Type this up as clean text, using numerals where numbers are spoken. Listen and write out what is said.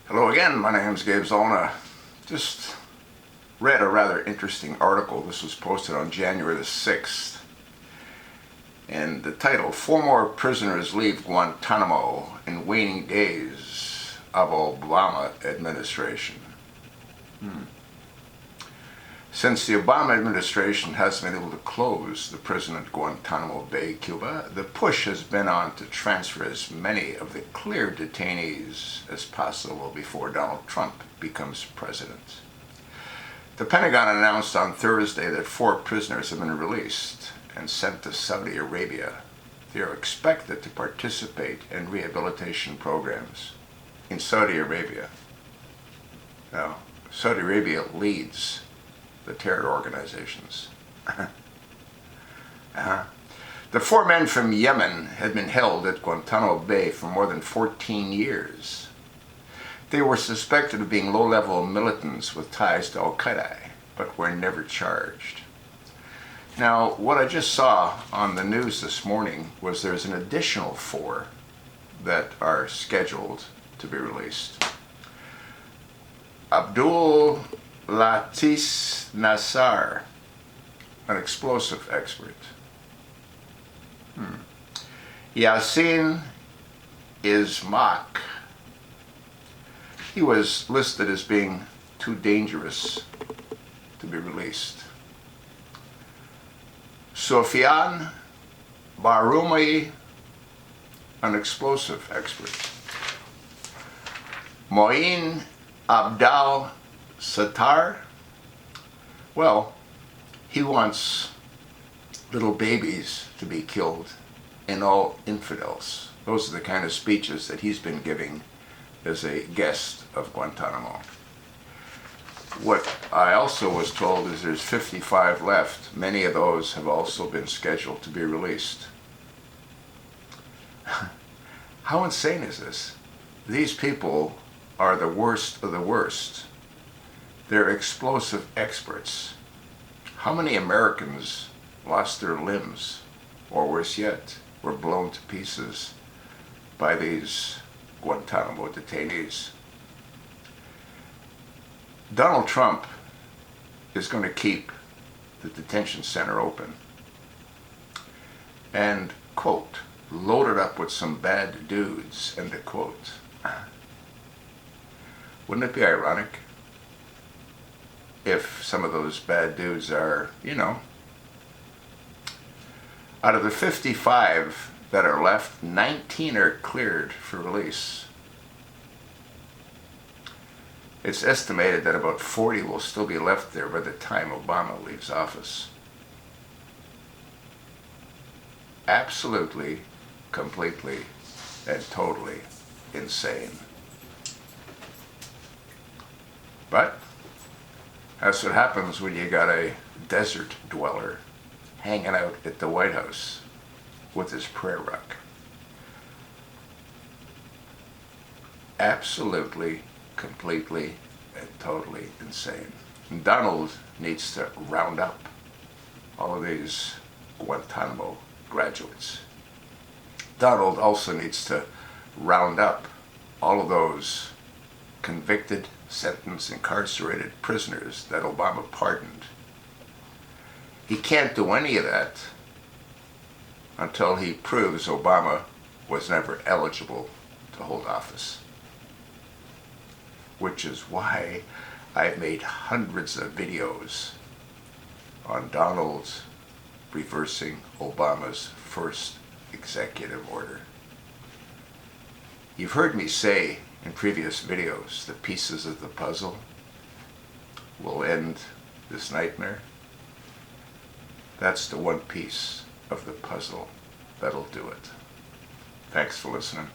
Hello again, my name's Gabe Zolna. Just read a rather interesting article. This was posted on January the 6th. And the title, 4 more prisoners leave Guantanamo in waning days of Obama administration. Since the Obama administration hasn't been able to close the prison at Guantanamo Bay, Cuba, the push has been on to transfer as many of the cleared detainees as possible before Donald Trump becomes president. The Pentagon announced on Thursday that 4 prisoners have been released and sent to Saudi Arabia. They are expected to participate in rehabilitation programs in Saudi Arabia. Now, Saudi Arabia leads the terror organizations. The 4 men from Yemen had been held at Guantanamo Bay for more than 14 years. They were suspected of being low-level militants with ties to Al-Qaeda, but were never charged. Now, what I just saw on the news this morning was there's an additional 4 that are scheduled to be released. Abdul Latif Nassar, an explosive expert. Yassin Ismak, he was listed as being too dangerous to be released. Sofian Baroumi, an explosive expert. Moin Abdal Sattar, well, he wants little babies to be killed and all infidels. Those are the kind of speeches that he's been giving as a guest of Guantanamo. What I also was told is there's 55 left. Many of those have also been scheduled to be released. How insane is this? These people are the worst of the worst. They're explosive experts. How many Americans lost their limbs, or worse yet, were blown to pieces by these Guantanamo detainees? Donald Trump is going to keep the detention center open and, quote, load it up with some bad dudes, end of quote. Wouldn't it be ironic if some of those bad dudes are, out of the 55 that are left, 19 are cleared for release. It's estimated that about 40 will still be left there by the time Obama leaves office. Absolutely, completely, and totally insane. But that's what happens when you got a desert dweller hanging out at the White House with his prayer rug. Absolutely, completely, and totally insane. And Donald needs to round up all of these Guantanamo graduates. Donald also needs to round up all of those convicted, sentenced, incarcerated prisoners that Obama pardoned. He can't do any of that until he proves Obama was never eligible to hold office. Which is why I've made hundreds of videos on Donald reversing Obama's first executive order. You've heard me say in previous videos, the pieces of the puzzle will end this nightmare. That's the one piece of the puzzle that'll do it. Thanks for listening.